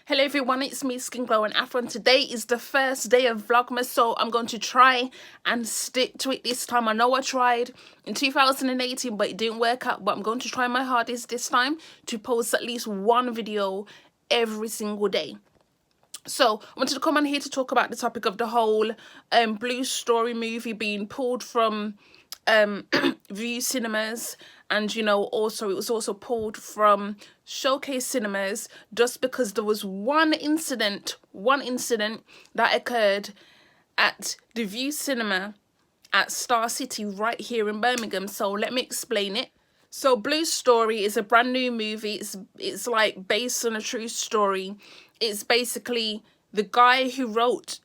Hello everyone, it's me Skin Glow and Afro, and today is the first day of Vlogmas, so I'm going to try and stick to it this time. I know I tried in 2018 but it didn't work out, but I'm going to try my hardest this time to post at least one video every single day. So I wanted to come on here to talk about the topic of the whole Blue Story movie being pulled from View Cinemas, and also it was also pulled from Showcase Cinemas just because there was one incident that occurred at the View Cinema at Star City right here in Birmingham. So let me explain it. So Blue Story is a brand new movie. It's like based on a true story. It's basically the guy who wrote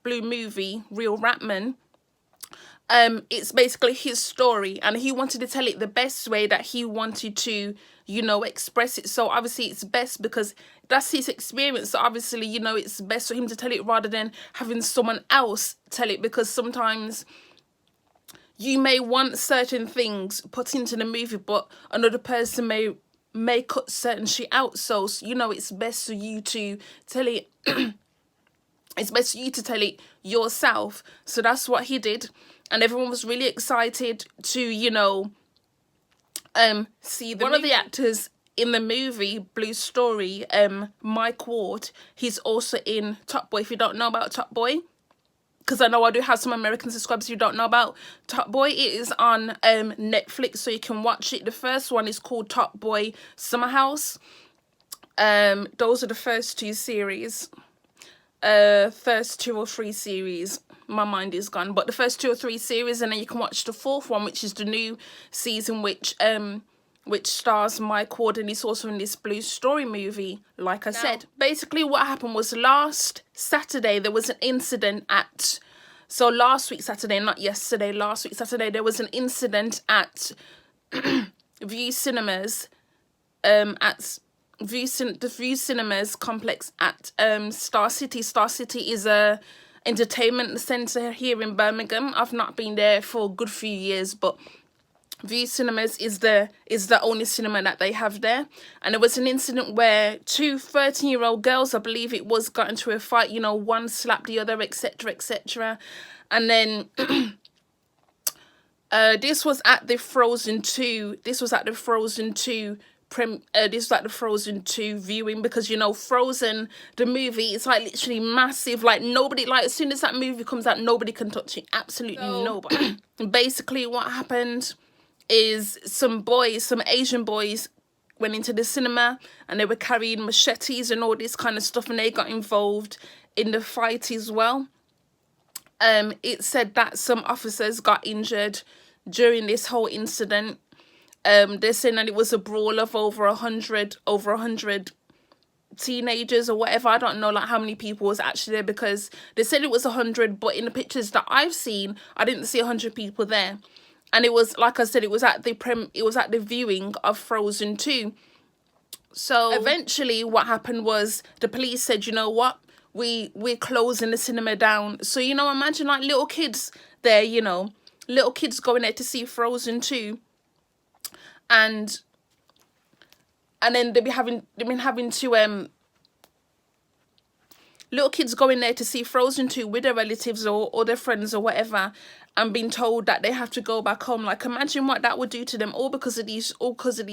Blue Movie, Real Ratman. It's basically his story, and he wanted to tell it the best way that he wanted to, express it. So obviously it's best because that's his experience. So obviously, it's best for him to tell it rather than having someone else tell it, because sometimes you may want certain things put into the movie, but another person may cut certain shit out. So, it's best for you to tell it. It's best for you to tell it yourself. So that's what he did. And everyone was really excited to, see one of the actors in the movie Blue Story, Mike Ward. He's also in Top Boy. If you don't know about Top Boy, because I know I do have some American subscribers who don't know about Top Boy, it is on Netflix, so you can watch it. The first one is called Top Boy Summer House. Those are the first two series. First 2 or 3 series, my mind is gone, but the first 2 or 3 series, and then you can watch the 4th one, which is the new season, which stars Mike Ward, and he's also in this Blue Story movie. Like I said, basically what happened was last Saturday there was an incident at, so last week Saturday, not yesterday, last week Saturday, there was an incident at View Cinemas, at the View Cinemas complex at Star City. Star City is a entertainment centre here in Birmingham. I've not been there for a good few years, but View Cinemas is the only cinema that they have there. And there was an incident where 2 13-year-old girls, I believe it was, got into a fight. One slapped the other, etc, etc. And then this was at the Frozen 2. This was at the Frozen 2 viewing, because Frozen, the movie, is like literally massive. Like nobody, like as soon as that movie comes out, nobody can touch it. Absolutely nobody. Basically what happened is some Asian boys went into the cinema and they were carrying machetes and all this kind of stuff, and they got involved in the fight as well. It said that some officers got injured during this whole incident. They're saying that it was a brawl of over 100 teenagers or whatever. I don't know like how many people was actually there, because they said it was 100, but in the pictures that I've seen, I didn't see 100 people there. And it was, like I said, it was at the viewing of Frozen 2. So eventually what happened was the police said, you know what, we're closing the cinema down. So imagine like little kids there, little kids going there to see Frozen 2. And then they've been having to little kids going there to see Frozen 2 with their relatives or their friends or whatever, and being told that they have to go back home. Like imagine what that would do to them, all because of these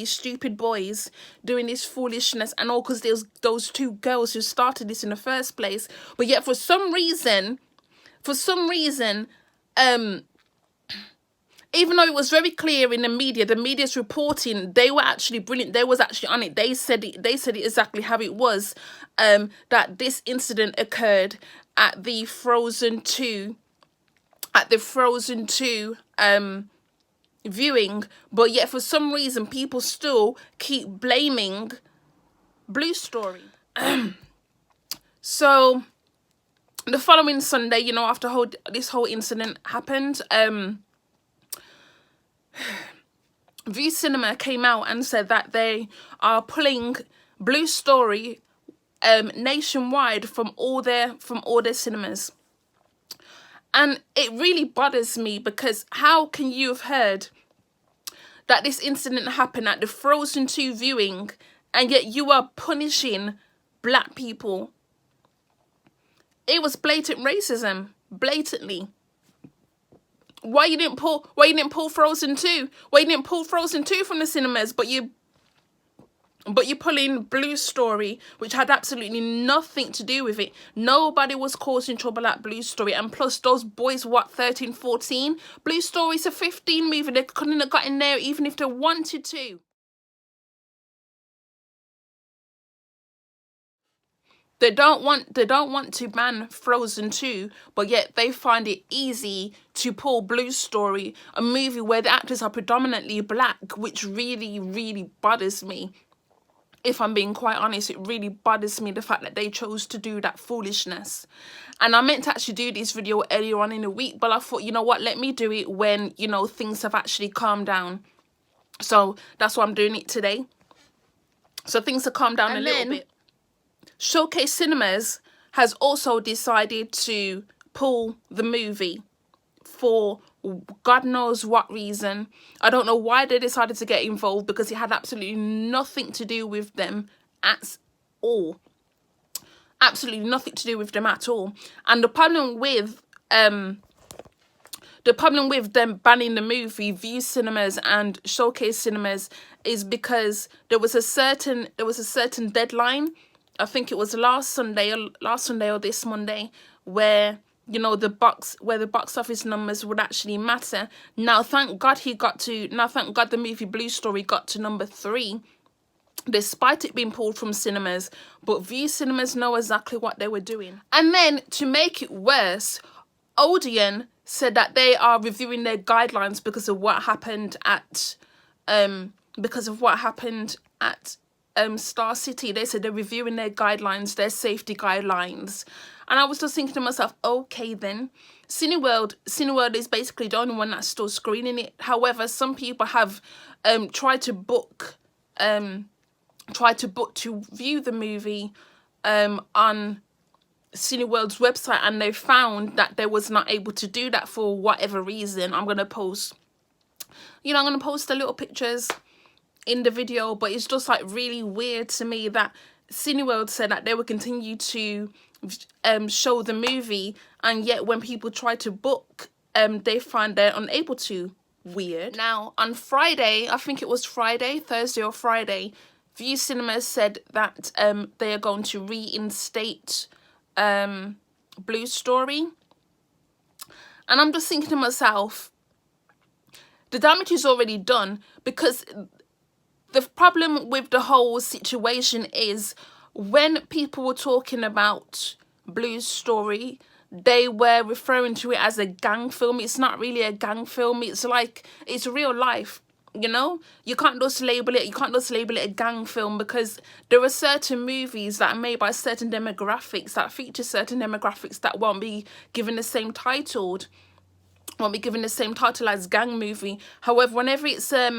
stupid boys doing this foolishness, and all because there's those 2 girls who started this in the first place. But yet for some reason, even though it was very clear in the media's reporting, they were actually brilliant. They was actually on it. They said it exactly how it was, that this incident occurred at the Frozen 2, viewing. But yet for some reason people still keep blaming Blue Story. So the following Sunday, after this whole incident happened, View Cinema came out and said that they are pulling Blue Story nationwide from all their cinemas. And it really bothers me, because how can you have heard that this incident happened at the Frozen 2 viewing, and yet you are punishing black people. It was blatant racism, blatantly. Why you didn't pull Frozen 2? Why you didn't pull Frozen 2 from the cinemas, but you pull in Blue Story, which had absolutely nothing to do with it. Nobody was causing trouble at Blue Story. And plus, those boys, what, 13, 14? Blue Story's a 15 movie. They couldn't have got in there even if they wanted to. They don't want to ban Frozen 2, but yet they find it easy to pull Blue Story, a movie where the actors are predominantly black, which really, really bothers me. If I'm being quite honest, it really bothers me, the fact that they chose to do that foolishness. And I meant to actually do this video earlier on in the week, but I thought, you know what, let me do it when, you know, things have actually calmed down. So that's why I'm doing it today. So things have calmed down a little bit. Showcase Cinemas has also decided to pull the movie for God knows what reason. I don't know why they decided to get involved, because it had absolutely nothing to do with them at all. Absolutely nothing to do with them at all. And the problem with them banning the movie, View Cinemas and Showcase Cinemas, is because there was a certain deadline. I think it was last Sunday or this Monday, where, you know, the box office numbers would actually matter. Now, thank God the movie Blue Story got to number 3, despite it being pulled from cinemas. But View Cinemas know exactly what they were doing. And then, to make it worse, Odeon said that they are reviewing their guidelines because of what happened at Star City. They said they're reviewing their guidelines, their safety guidelines. And I was just thinking to myself, okay then, Cineworld is basically the only one that's still screening it. However, some people have tried to book to view the movie on Cineworld's website, and they found that they was not able to do that for whatever reason. I'm gonna post a little pictures in the video, but it's just like really weird to me that Cineworld said that they would continue to show the movie, and yet when people try to book, they find they're unable to. Weird. Now, on Friday, I think it was Thursday or Friday, View Cinemas said that they are going to reinstate Blue Story. And I'm just thinking to myself, the damage is already done, because the problem with the whole situation is, when people were talking about Blue Story, they were referring to it as a gang film. It's not really a gang film. It's like, it's real life, you know? You can't just label it a gang film, because there are certain movies that are made by certain demographics, that feature certain demographics, that won't be given the same title as gang movie. However, whenever it's a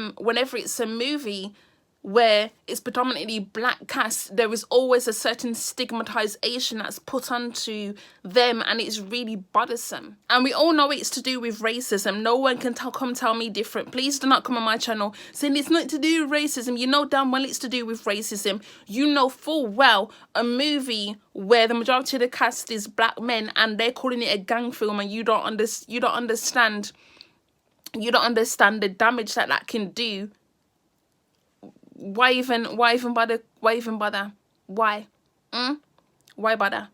movie where it's predominantly black cast, there is always a certain stigmatization that's put onto them, and it's really bothersome. And we all know it's to do with racism. No one can come tell me different. Please do not come on my channel saying it's not to do with racism. You know damn well it's to do with racism. You know full well a movie where the majority of the cast is black men, and they're calling it a gang film, and you don't understand the damage that can do. Why even bother? Why? Why bother?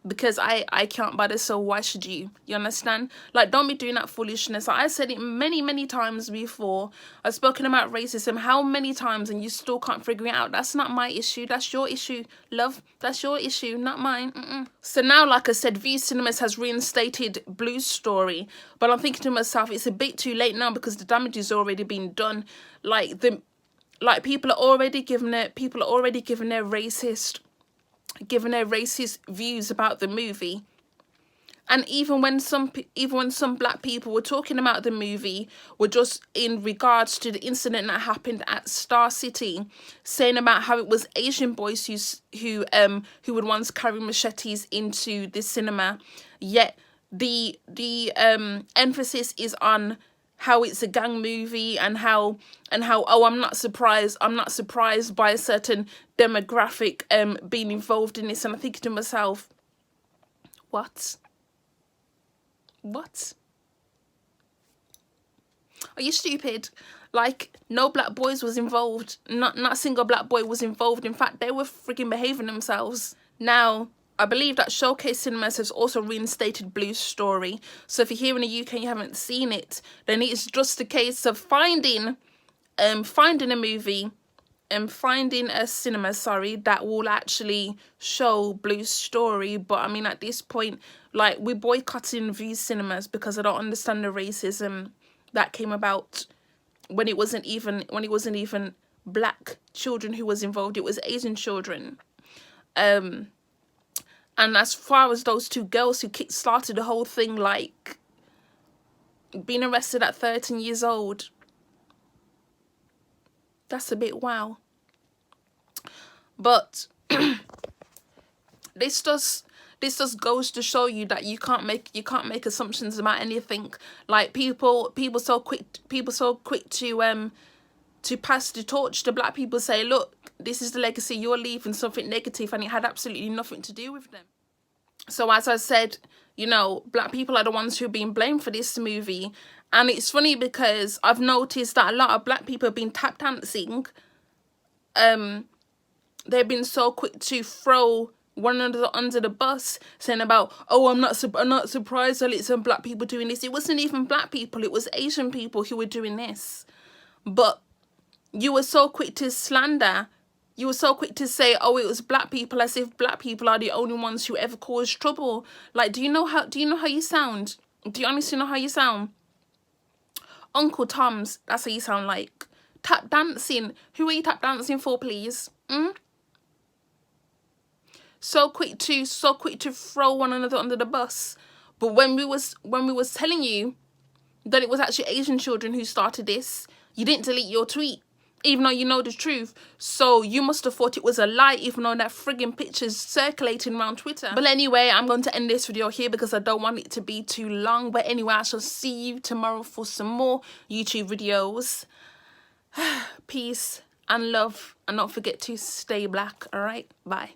Because I can't bother, so why should you? You understand? Like, don't be doing that foolishness. Like, I said it many times before. I've spoken about racism how many times, and you still can't figure it out. That's not my issue. That's your issue, love. That's your issue, not mine. So now, like I said, View Cinemas has reinstated Blue Story, but I'm thinking to myself, it's a bit too late now, because the damage has already been done. People are already giving their racist views about the movie. And even when some black people were talking about the movie, were just in regards to the incident that happened at Star City, saying about how it was Asian boys who would once carry machetes into the cinema. Yet the emphasis is on how it's a gang movie, and how oh, I'm not surprised by a certain demographic being involved in this. And I think to myself, what are you stupid? Like, no black boys was involved. Not a single black boy was involved. In fact, they were freaking behaving themselves. Now, I believe that Showcase Cinemas has also reinstated Blue's Story. So if you're here in the UK and you haven't seen it, then it's just a case of finding a movie and finding a cinema, that will actually show Blue's Story. But I mean, at this point, like, we're boycotting these cinemas because I don't understand the racism that came about when it wasn't even black children who was involved. It was Asian children. And as far as those two girls who kick-started the whole thing, like, being arrested at 13 years old, that's a bit wow. But this just goes to show you that you can't make assumptions about anything. Like, people so quick to pass the torch to black people, say, look, this is the legacy, you're leaving something negative, and it had absolutely nothing to do with them. So as I said, you know, black people are the ones who are being blamed for this movie. And it's funny because I've noticed that a lot of black people have been tap dancing. They've been so quick to throw one another under the bus, saying about, oh, I'm not surprised that it's some black people doing this. It wasn't even black people, it was Asian people who were doing this. But you were so quick to slander. You were so quick to say, oh, it was black people, as if black people are the only ones who ever caused trouble. Like, do you know how you sound? Do you honestly know how you sound? Uncle Tom's, that's how you sound like. Tap dancing. Who are you tap dancing for, please? So quick to throw one another under the bus. But when we was telling you that it was actually Asian children who started this, you didn't delete your tweet, even though you know the truth. So you must have thought it was a lie, even though that frigging picture's circulating around Twitter. But anyway, I'm going to end this video here because I don't want it to be too long. But anyway, I shall see you tomorrow for some more YouTube videos. Peace and love, and don't forget to stay black. All right, bye.